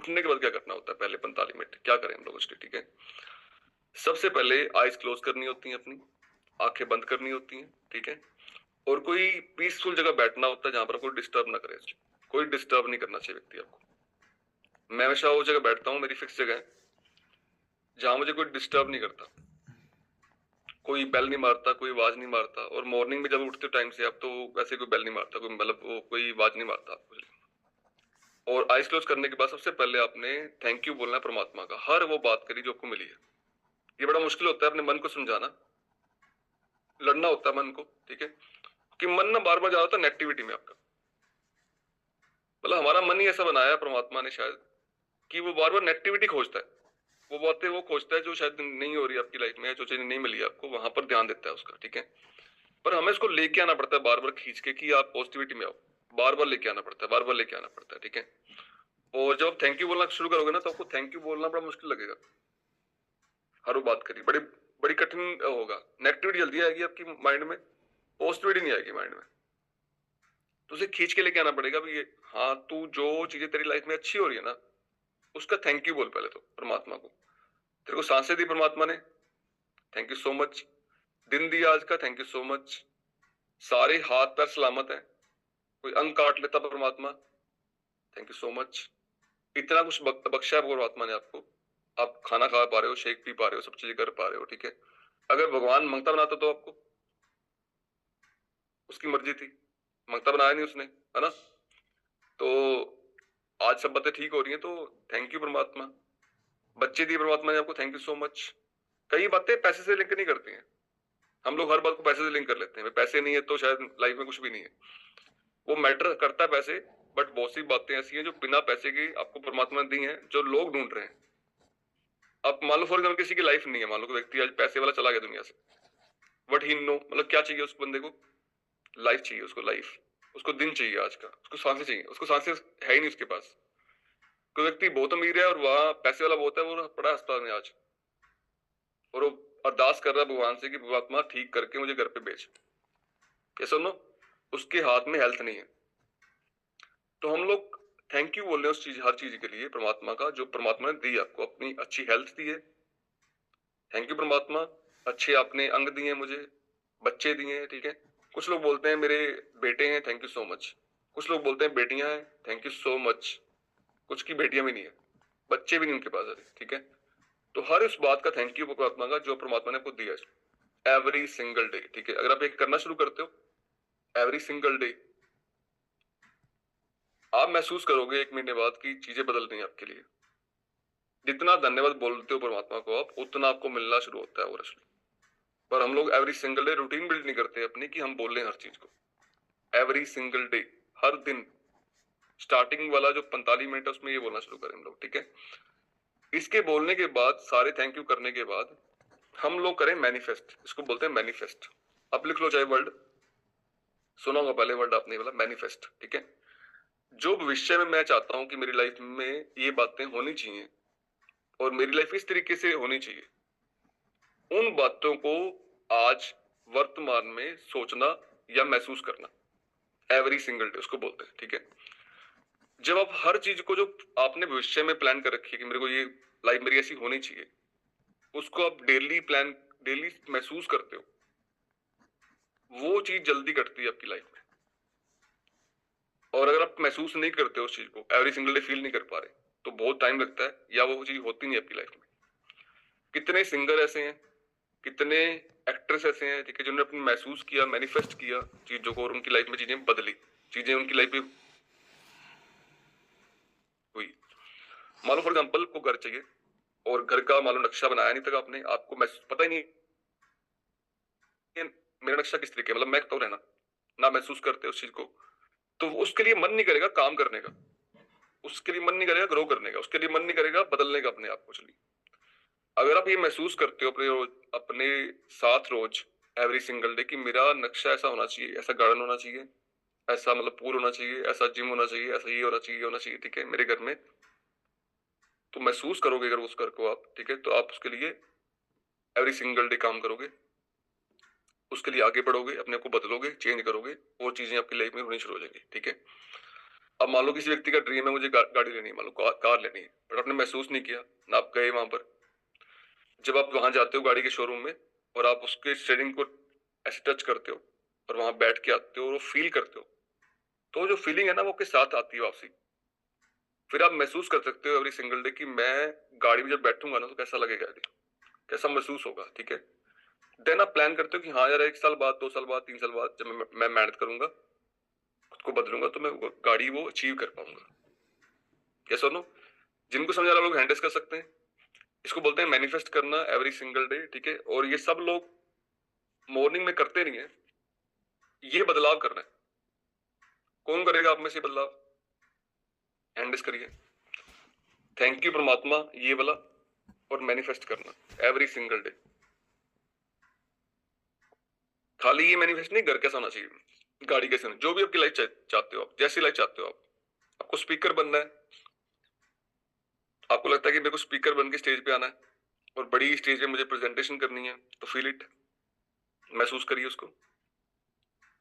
उठने के बाद क्या करना होता है, पहले 45 मिनट क्या करें हम लोग उसके, ठीक है। सबसे पहले आइज क्लोज करनी होती है अपनी, आंखें बंद करनी होती हैं, ठीक है। और कोई पीसफुल जगह बैठना होता है जहां पर कोई डिस्टर्ब ना करे, कोई डिस्टर्ब नहीं करना चाहिए व्यक्ति आपको। मैं हमेशा वो जगह बैठता हूँ, मेरी फिक्स जगह है जहां मुझे कोई डिस्टर्ब नहीं करता, कोई बेल नहीं मारता, कोई आवाज नहीं मारता। और मॉर्निंग में जब उठते टाइम से आप, तो वैसे कोई बेल नहीं मारता, कोई मतलब वो कोई आवाज नहीं मारता आपको। और आइस क्लोज करने के बाद सबसे पहले आपने थैंक यू बोलना है परमात्मा का, हर वो बात करी जो आपको मिली है। ये बड़ा मुश्किल होता है अपने मन को समझाना, लड़ना होता है मन को, ठीक है। कि मन ना बार बार जा रहा था नेगेटिविटी में आपका, मतलब हमारा मन ही ऐसा बनाया है परमात्मा ने शायद, कि वो बार बार नेगेटिविटी खोजता है। वो बातें वो खोजता है जो शायद नहीं हो रही आपकी लाइफ में, जो चीजें नहीं मिली आपको, वहां पर ध्यान देता है उसका, ठीक है। पर हमें इसको लेके आना पड़ता है बार बार खींच के, कि आप पॉजिटिविटी में आओ। बार बार लेके आना पड़ता है, बार बार लेके आना पड़ता है, ठीक है। और जब आप थैंक यू बोलना शुरू करोगे ना, तो आपको थैंक यू बोलना बड़ा मुश्किल लगेगा। हर वो बात करी बड़ी बड़ी कठिन होगा, नेगेटिविटी जल्दी आएगी आपकी माइंड में, पॉजिटिविटी नहीं आएगी माइंड में। तो उसे खींच के लेके आना पड़ेगा भी ये, हाँ तू जो चीजें तेरी लाइफ में अच्छी हो रही है ना, उसका थैंक यू बोल पहले तो परमात्मा को। तेरे को सांसें दी परमात्मा ने, थैंक यू सो मच। दिन दिया आज का, थैंक यू सो मच। सारे हाथ पैर सलामत है, कोई अंग काट लेता परमात्मा, थैंक यू सो मच। इतना कुछ बख्शा है परमात्मा ने आपको, आप खाना खा पा रहे हो, शेक पी पा रहे हो, सब चीजें कर पा रहे हो, ठीक है। अगर भगवान मंगता बनाता तो आपको, उसकी मर्जी थी, मंगता बनाया नहीं उसने, है ना। तो आज सब बातें ठीक हो रही हैं, तो थैंक यू परमात्मा। बच्चे दिए परमात्मा ने आपको, थैंक यू सो मच। कई बातें पैसे से लिंक नहीं करती हैं, हम लोग हर बात को पैसे से लिंक कर लेते हैं, पैसे नहीं है तो शायद लाइफ में कुछ भी नहीं है। वो मैटर करता है पैसे, बट बहुत सी बातें ऐसी हैं जो बिना पैसे की आपको परमात्मा ने दी हैं, जो लोग ढूंढ रहे हैं। अब मान लो फॉर एग्जाम्पल किसी की लाइफ नहीं है, मान लो कोई व्यक्ति आज पैसे वाला चला गया दुनिया से, बट ही नो, मतलब क्या चाहिए उस बंदे को, लाइफ चाहिए उसको, लाइफ, उसको दिन चाहिए आज का, उसको सांसें चाहिए, उसको सांसें है ही नहीं उसके पास। कोई व्यक्ति बहुत अमीर है और वहां पैसे वाला बहुत है, वो पड़ा है अस्पताल में आज, और वो अरदास कर रहा है भगवान से कि परमात्मा ठीक करके मुझे घर पे भेज। ये सुनो, उसके हाथ में हेल्थ नहीं है। तो हम लोग थैंक यू बोल रहे हैं उस चीज, हर चीज के लिए परमात्मा का, जो परमात्मा ने दी आपको, अपनी अच्छी हेल्थ दी है, थैंक यू परमात्मा। अच्छे आपने अंग दिए मुझे, बच्चे दिए हैं, ठीक है। कुछ लोग बोलते हैं मेरे बेटे हैं, थैंक यू सो मच। कुछ लोग बोलते हैं बेटियां हैं, थैंक यू सो मच। कुछ की बेटियां भी नहीं है, बच्चे भी नहीं उनके पास अभी, ठीक है। तो हर इस बात का थैंक यू परमात्मा का, जो परमात्मा ने आपको दिया है, एवरी सिंगल डे, ठीक है। अगर आप एक करना शुरू करते हो एवरी सिंगल डे, आप महसूस करोगे 1 महीने बाद की चीजें बदल रही हैं आपके लिए। जितना धन्यवाद बोलते हो परमात्मा को आप, उतना आपको मिलना शुरू होता है और असली। पर हम लोग every single day routine build नहीं करते अपनी, कि हम बोल रहे हैं हर चीज को एवरी सिंगल डे, हर दिन। स्टार्टिंग वाला जो 45 मिनट है उसमें ये बोलना शुरू करें हम लोग, ठीक है। इसके बोलने के बाद, सारे थैंक यू करने के बाद, हम लोग करें मैनिफेस्ट, इसको बोलते हैं मैनिफेस्ट। अब लिख लो चाहे वर्ड, सुना होगा पहले वर्ड आपने वाला मैनिफेस्ट, ठीक है। जो भविष्य में मैं चाहता हूं कि मेरी लाइफ में ये बातें होनी चाहिए और मेरी लाइफ इस तरीके से होनी चाहिए, उन बातों को आज वर्तमान में सोचना या महसूस करना, एवरी सिंगल डे उसको बोलते हैं, ठीक है। जब आप हर चीज को जो आपने भविष्य में प्लान कर रखी है कि मेरे को ये लाइफ मेरी ऐसी होनी चाहिए, उसको आप डेली प्लान, डेली महसूस करते हो, वो चीज जल्दी घटती है आपकी लाइफ में। और अगर आप महसूस नहीं करते हो उस चीज को, एवरी सिंगल डे फील नहीं कर पा रहे, तो बहुत टाइम लगता है या वो चीज होती नहीं आपकी लाइफ में। कितने सिंगर ऐसे हैं, कितने एक्ट्रेस ऐसे हैं, ठीक है, जिन्होंने अपने महसूस किया, मैनिफेस्ट किया चीजों को, और उनकी लाइफ में चीजें बदली, चीजें उनकी लाइफ में हुई। मान लो फॉर एग्जाम्पल को घर चाहिए, और घर का मान लो नक्शा बनाया नहीं था आपने, आपको पता ही नहीं मेरा नक्शा किस तरीके, मतलब मैं तो रहना ना महसूस करते उस चीज को, तो उसके लिए मन नहीं करेगा काम करने का, उसके लिए मन नहीं करेगा ग्रो करने का, उसके लिए मन नहीं करेगा बदलने का अपने आप को। चलिए, अगर आप ये महसूस करते हो अपने अपने साथ रोज, एवरी सिंगल डे, कि मेरा नक्शा ऐसा होना चाहिए, ऐसा गार्डन होना चाहिए, ऐसा मतलब पूल होना चाहिए, ऐसा जिम होना चाहिए, ऐसा ये होना चाहिए, होना चाहिए, ठीक है, मेरे घर में, तो महसूस करोगे अगर उस घर को आप, ठीक है, तो आप उसके लिए एवरी सिंगल डे काम करोगे, उसके लिए आगे बढ़ोगे, अपने आप को बदलोगे, चेंज करोगे, वो चीजें आपकी लाइफ में होनी शुरू हो जाएंगी, ठीक है। अब मान लो किसी व्यक्ति का ड्रीम है मुझे गाड़ी लेनी है, मान लो कार लेनी है, बट आपने महसूस नहीं किया ना, आप गए वहां पर। जब आप वहां जाते हो गाड़ी के शोरूम में और आप उसके स्टीयरिंग को ऐसे टच करते हो और वहां बैठ के आते हो और वो फील करते हो, तो जो फीलिंग है ना वो आपके साथ आती है वापसी। फिर आप महसूस कर सकते हो एवरी सिंगल डे कि मैं गाड़ी में जब बैठूंगा ना तो कैसा लगेगा, ये कैसा महसूस होगा, ठीक है। देन आप प्लान करते हो कि हाँ यार 1 साल बाद, 2 साल बाद, 3 साल बाद जब मैं मेहनत करूंगा, खुद को बदलूंगा, तो मैं गाड़ी वो अचीव कर पाऊंगा। कैसा नो, जिनको समझ आ रहा लोग हैंडल्स कर सकते हैं। इसको बोलते हैं मैनिफेस्ट करना एवरी सिंगल डे, ठीक है। और ये सब लोग मॉर्निंग में करते नहीं है, ये बदलाव करना है। कौन करेगा आप में से बदलाव? हैंडल्स करिए, थैंक यू परमात्मा, ये वाला, और मैनिफेस्ट करना एवरी सिंगल डे। खाली ये मैनिफेस्ट नहीं, घर कैसा होना चाहिए, गाड़ी कैसे होनी, जो भी आपकी लाइफ चाहते हो आप, जैसी लाइफ चाहते हो आप। आपको स्पीकर बनना है, आपको लगता है कि मेरे को स्पीकर बन के स्टेज पे आना है और बड़ी स्टेज पे मुझे प्रेजेंटेशन करनी है, तो फील इट, महसूस करिए उसको।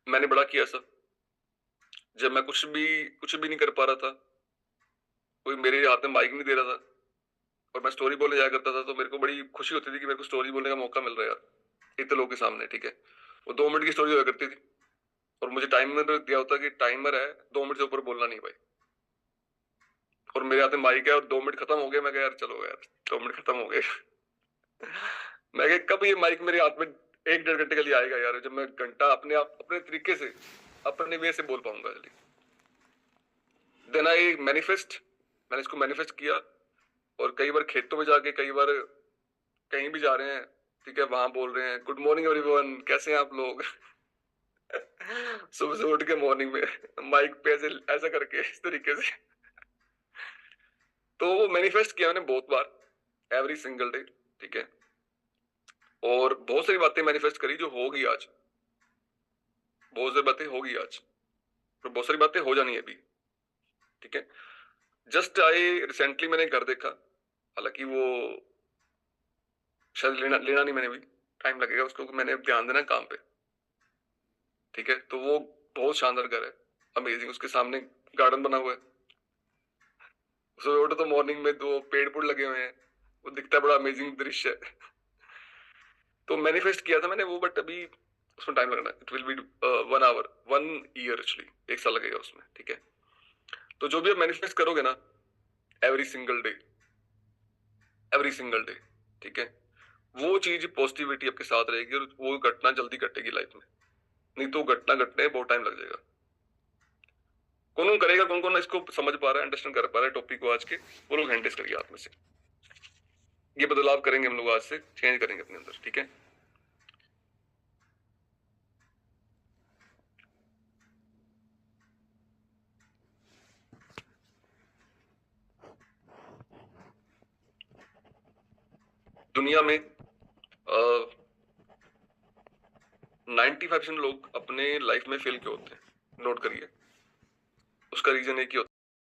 मैंने बड़ा किया सब, जब मैं कुछ भी नहीं कर पा रहा था, कोई मेरे हाथ में माइक नहीं दे रहा था और मैं स्टोरी बोलने जाया करता था, तो मेरे को बड़ी खुशी होती थी कि मेरे को स्टोरी बोलने का मौका मिल रहा है यार इतने लोगों के सामने, ठीक है। वो 2 मिनट की स्टोरी हुआ करती थी और मुझे टाइमर दिया होता कि टाइमर है, 2 मिनट से ऊपर बोलना नहीं भाई। और मेरे हाथ में माइक है और 2 मिनट खत्म हो गए, मैं कहा यार चलो यार 2 मिनट खत्म हो गए। मैं कहा कब ये माइक मेरे हाथ में 1-1.5 घंटे के लिए आएगा यार, जब मैं घंटा अपने आप अपने तरीके से अपने वे से बोल पाऊंगा जल्दी। देन आई मैनिफेस्ट, मैंने इसको मैनिफेस्ट किया। और कई बार खेतों में जाके, कई बार कहीं भी जा रहे हैं, ठीक है, वहां बोल रहे हैं गुड मॉर्निंग एवरीवन, कैसे हैं आप लोग। सुबह से उठ के मॉर्निंग में माइक पे ऐसे ऐसा करके इस तरीके से। तो वो मैनिफेस्ट किया मैंने बहुत बार एवरी सिंगल डे, ठीक है। और बहुत सारी बातें मैनिफेस्ट करी जो होगी आज, बहुत सारी बातें होगी आज, और बहुत सारी बातें हो जानी है अभी, ठीक है। जस्ट आई रिसेंटली मैंने घर देखा, हालांकि वो शायद लेना लेना नहीं, मैंने भी टाइम लगेगा उसको, मैंने ध्यान देना काम पे, ठीक है। तो वो बहुत शानदार घर है, अमेजिंग, उसके सामने गार्डन बना हुआ है। सुबह उठो तो मॉर्निंग में 2 पेड़ लगे हुए हैं, वो दिखता है, बड़ा अमेजिंग दृश्य है। तो मैनिफेस्ट किया था मैंने वो, बट अभी उसमें टाइम लगना है, it will be 1 hour 1 year actually, 1 साल लगेगा उसमें, ठीक है। तो जो भी आप मैनिफेस्ट करोगे ना every single day, every single day, ठीक है, वो चीज पॉजिटिविटी आपके साथ रहेगी और वो घटना जल्दी घटेगी लाइफ में। नहीं तो घटना घटने में बहुत टाइम लग जाएगा। कौन कौन करेगा, कौन कौन इसको समझ पा रहा है, अंडरस्टैंड कर पा रहा है टॉपिक को आज के, वो लोग हैंडल्स करिए आप में से। ये बदलाव करेंगे हम लोग, आज से चेंज करेंगे अपने अंदर, ठीक है। दुनिया में 95% लोग अपने लाइफ में फेल क्यों होते हैं, नोट करिए। उसका रीजन एक ही होता है,